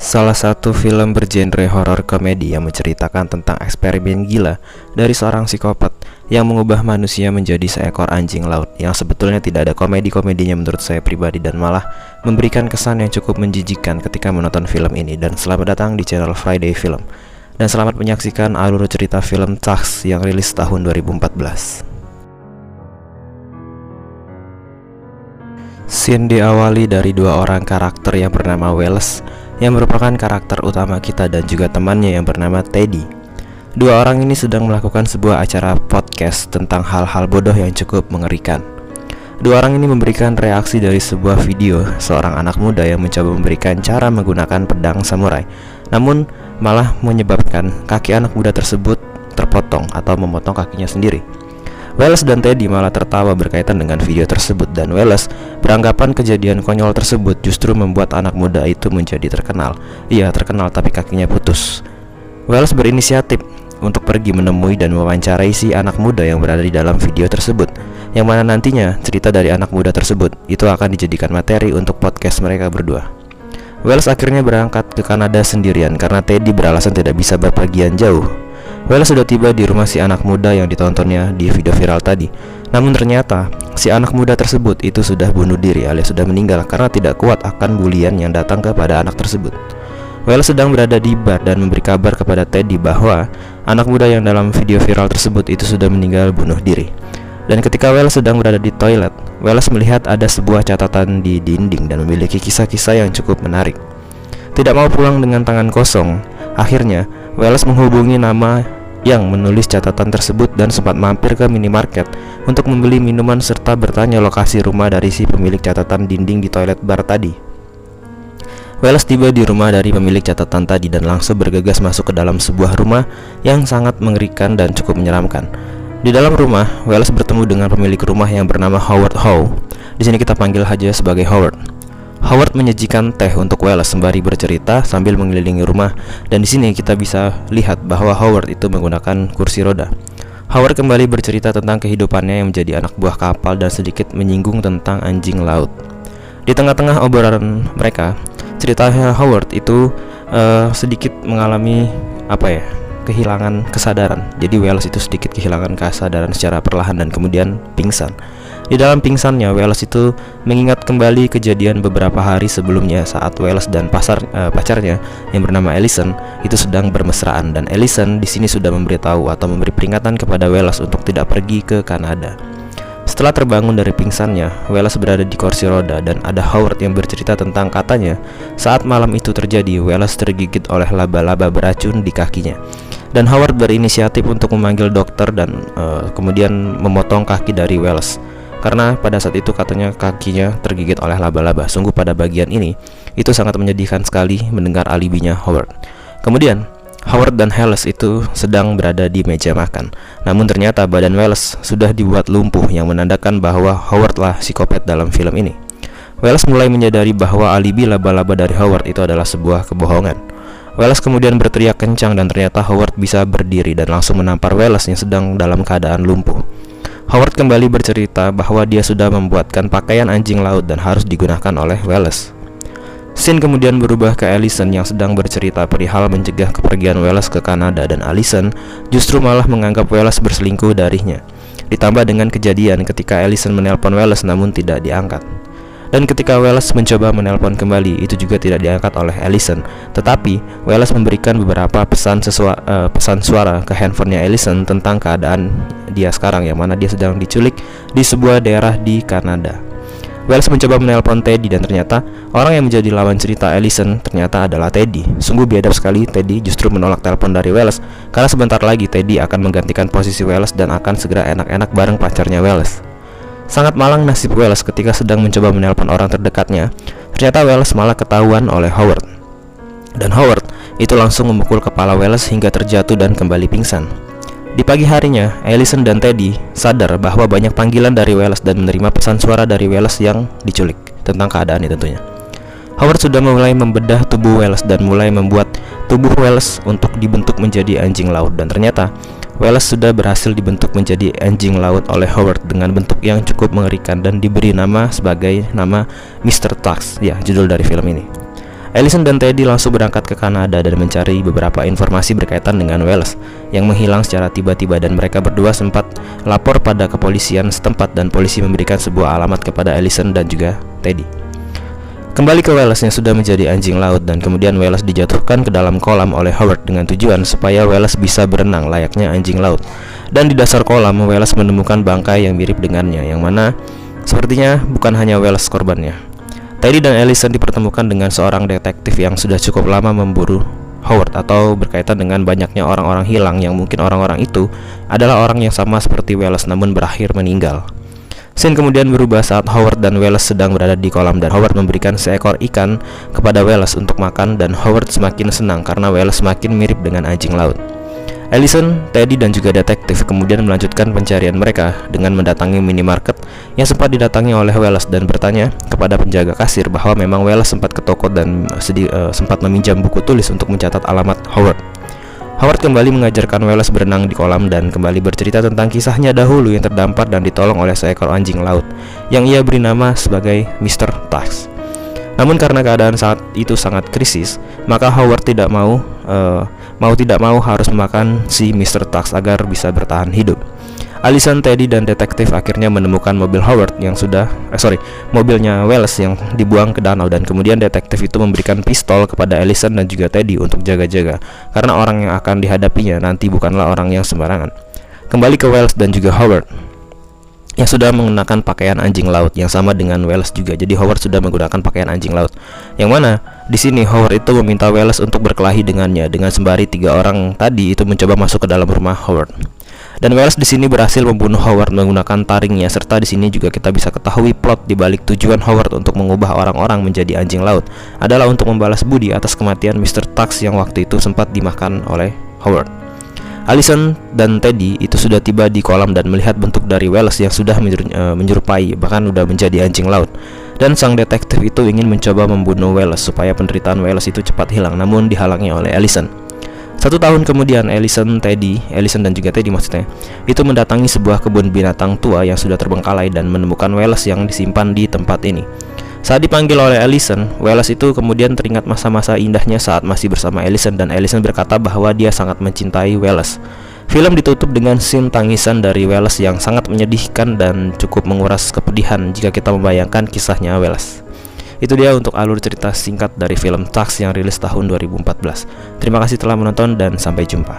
Salah satu film bergenre horor komedi yang menceritakan tentang eksperimen gila dari seorang psikopat yang mengubah manusia menjadi seekor anjing laut, yang sebetulnya tidak ada komedi-komedinya menurut saya pribadi, dan malah memberikan kesan yang cukup menjijikkan ketika menonton film ini. Dan selamat datang di channel Friday Film, dan selamat menyaksikan alur cerita film Thugs yang rilis tahun 2014. Scene diawali dari dua orang karakter yang bernama Wallace, yang merupakan karakter utama kita, dan juga temannya yang bernama Teddy. Dua orang ini sedang melakukan sebuah acara podcast tentang hal-hal bodoh yang cukup mengerikan. Dua orang ini memberikan reaksi dari sebuah video seorang anak muda yang mencoba memberikan cara menggunakan pedang samurai, namun malah menyebabkan kaki anak muda tersebut terpotong atau memotong kakinya sendiri. Wallace dan Teddy malah tertawa berkaitan dengan video tersebut, dan Wallace beranggapan kejadian konyol tersebut justru membuat anak muda itu menjadi terkenal. Ia terkenal tapi kakinya putus. Wallace berinisiatif untuk pergi menemui dan mewawancarai si anak muda yang berada di dalam video tersebut, yang mana nantinya cerita dari anak muda tersebut itu akan dijadikan materi untuk podcast mereka berdua. Wallace akhirnya berangkat ke Kanada sendirian karena Teddy beralasan tidak bisa berpergian jauh. Wallace sudah tiba di rumah si anak muda yang ditontonnya di video viral tadi. Namun ternyata si anak muda tersebut itu sudah bunuh diri alias sudah meninggal karena tidak kuat akan bulian yang datang kepada anak tersebut. Wallace sedang berada di bar dan memberi kabar kepada Teddy bahwa anak muda yang dalam video viral tersebut itu sudah meninggal bunuh diri. Dan ketika Wallace sedang berada di toilet, Wallace melihat ada sebuah catatan di dinding dan memiliki kisah-kisah yang cukup menarik. Tidak mau pulang dengan tangan kosong, akhirnya Wallace menghubungi nama yang menulis catatan tersebut dan sempat mampir ke minimarket untuk membeli minuman serta bertanya lokasi rumah dari si pemilik catatan dinding di toilet bar tadi. Wallace tiba di rumah dari pemilik catatan tadi dan langsung bergegas masuk ke dalam sebuah rumah yang sangat mengerikan dan cukup menyeramkan. Di dalam rumah, Wallace bertemu dengan pemilik rumah yang bernama Howard Howe. Di sini kita panggil saja sebagai Howard. Howard menyajikan teh untuk Wallace sembari bercerita sambil mengelilingi rumah, dan di sini kita bisa lihat bahwa Howard itu menggunakan kursi roda. Howard kembali bercerita tentang kehidupannya yang menjadi anak buah kapal dan sedikit menyinggung tentang anjing laut. Di tengah-tengah obrolan mereka, ceritanya Howard itu sedikit mengalami kehilangan kesadaran. Jadi Wallace itu sedikit kehilangan kesadaran secara perlahan dan kemudian pingsan. Di dalam pingsannya, Wallace itu mengingat kembali kejadian beberapa hari sebelumnya saat Wallace dan pacarnya yang bernama Allison itu sedang bermesraan, dan Allison di sini sudah memberitahu atau memberi peringatan kepada Wallace untuk tidak pergi ke Kanada. Setelah terbangun dari pingsannya, Wallace berada di kursi roda dan ada Howard yang bercerita tentang katanya saat malam itu terjadi Wallace tergigit oleh laba-laba beracun di kakinya. Dan Howard berinisiatif untuk memanggil dokter dan kemudian memotong kaki dari Wallace. Karena pada saat itu katanya kakinya tergigit oleh laba-laba. Sungguh pada bagian ini itu sangat menyedihkan sekali mendengar alibinya Howard. Kemudian Howard dan Wallace itu sedang berada di meja makan. Namun ternyata badan Wallace sudah dibuat lumpuh, yang menandakan bahwa Howard lah psikopat dalam film ini. Wallace mulai menyadari bahwa alibi laba-laba dari Howard itu adalah sebuah kebohongan. Wallace kemudian berteriak kencang dan ternyata Howard bisa berdiri dan langsung menampar Wallace yang sedang dalam keadaan lumpuh. Howard kembali bercerita bahwa dia sudah membuatkan pakaian anjing laut dan harus digunakan oleh Wallace. Scene kemudian berubah ke Allison yang sedang bercerita perihal mencegah kepergian Wallace ke Kanada, dan Allison justru malah menganggap Wallace berselingkuh darinya. Ditambah dengan kejadian ketika Allison menelpon Wallace namun tidak diangkat. Dan ketika Wallace mencoba menelpon kembali, itu juga tidak diangkat oleh Allison. Tetapi Wallace memberikan beberapa pesan suara ke handphonenya Allison tentang keadaan dia sekarang, yang mana dia sedang diculik di sebuah daerah di Kanada. Wallace mencoba menelpon Teddy dan ternyata orang yang menjadi lawan cerita Allison ternyata adalah Teddy. Sungguh biadab sekali, Teddy justru menolak telepon dari Wallace karena sebentar lagi Teddy akan menggantikan posisi Wallace dan akan segera enak-enak bareng pacarnya Wallace. Sangat malang nasib Wallace ketika sedang mencoba menelpon orang terdekatnya. Ternyata Wallace malah ketahuan oleh Howard. Dan Howard itu langsung memukul kepala Wallace hingga terjatuh dan kembali pingsan. Di pagi harinya, Allison dan Teddy sadar bahwa banyak panggilan dari Wallace dan menerima pesan suara dari Wallace yang diculik tentang keadaannya tentunya. Howard sudah mulai membedah tubuh Wallace dan mulai membuat tubuh Wallace untuk dibentuk menjadi anjing laut, dan ternyata Wallace sudah berhasil dibentuk menjadi anjing laut oleh Howard dengan bentuk yang cukup mengerikan dan diberi nama sebagai nama Mr. Thugs, ya judul dari film ini. Allison dan Teddy langsung berangkat ke Kanada dan mencari beberapa informasi berkaitan dengan Wallace yang menghilang secara tiba-tiba, dan mereka berdua sempat lapor pada kepolisian setempat dan polisi memberikan sebuah alamat kepada Allison dan juga Teddy. Kembali ke Wallace yang sudah menjadi anjing laut, dan kemudian Wallace dijatuhkan ke dalam kolam oleh Howard dengan tujuan supaya Wallace bisa berenang layaknya anjing laut. Dan di dasar kolam, Wallace menemukan bangkai yang mirip dengannya, yang mana sepertinya bukan hanya Wallace korbannya. Teddy dan Allison dipertemukan dengan seorang detektif yang sudah cukup lama memburu Howard, atau berkaitan dengan banyaknya orang-orang hilang yang mungkin orang-orang itu adalah orang yang sama seperti Wallace namun berakhir meninggal. Scene kemudian berubah saat Howard dan Wallace sedang berada di kolam, dan Howard memberikan seekor ikan kepada Wallace untuk makan, dan Howard semakin senang karena Wallace semakin mirip dengan anjing laut. Allison, Teddy, dan juga detektif kemudian melanjutkan pencarian mereka dengan mendatangi minimarket yang sempat didatangi oleh Wallace dan bertanya kepada penjaga kasir bahwa memang Wallace sempat ke toko dan sempat meminjam buku tulis untuk mencatat alamat Howard. Howard kembali mengajarkan Wallace berenang di kolam dan kembali bercerita tentang kisahnya dahulu yang terdampar dan ditolong oleh seekor anjing laut yang ia beri nama sebagai Mr. Tux. Namun karena keadaan saat itu sangat krisis, maka Howard tidak mau harus memakan si Mr. Tux agar bisa bertahan hidup. Allison, Teddy, dan detektif akhirnya menemukan mobil Howard mobilnya Wallace yang dibuang ke danau, dan kemudian detektif itu memberikan pistol kepada Allison dan juga Teddy untuk jaga-jaga karena orang yang akan dihadapinya nanti bukanlah orang yang sembarangan. Kembali ke Wallace dan juga Howard yang sudah mengenakan pakaian anjing laut yang sama dengan Wallace juga. Jadi Howard sudah menggunakan pakaian anjing laut. Yang mana di sini Howard itu meminta Wallace untuk berkelahi dengannya, dengan sembari 3 orang tadi itu mencoba masuk ke dalam rumah Howard. Dan Wallace di sini berhasil membunuh Howard menggunakan taringnya, serta di sini juga kita bisa ketahui plot di balik tujuan Howard untuk mengubah orang-orang menjadi anjing laut adalah untuk membalas budi atas kematian Mr. Tux yang waktu itu sempat dimakan oleh Howard. Allison dan Teddy itu sudah tiba di kolam dan melihat bentuk dari Wallace yang sudah menyerupai, bahkan sudah menjadi anjing laut. Dan sang detektif itu ingin mencoba membunuh Wallace supaya penderitaan Wallace itu cepat hilang, namun dihalangi oleh Allison. 1 tahun kemudian, Allison dan juga Teddy itu mendatangi sebuah kebun binatang tua yang sudah terbengkalai dan menemukan Wallace yang disimpan di tempat ini. Saat dipanggil oleh Allison, Wallace itu kemudian teringat masa-masa indahnya saat masih bersama Allison, dan Allison berkata bahwa dia sangat mencintai Wallace. Film ditutup dengan scene tangisan dari Wallace yang sangat menyedihkan dan cukup menguras kepedihan jika kita membayangkan kisahnya Wallace. Itu dia untuk alur cerita singkat dari film Tux yang rilis tahun 2014. Terima kasih telah menonton dan sampai jumpa.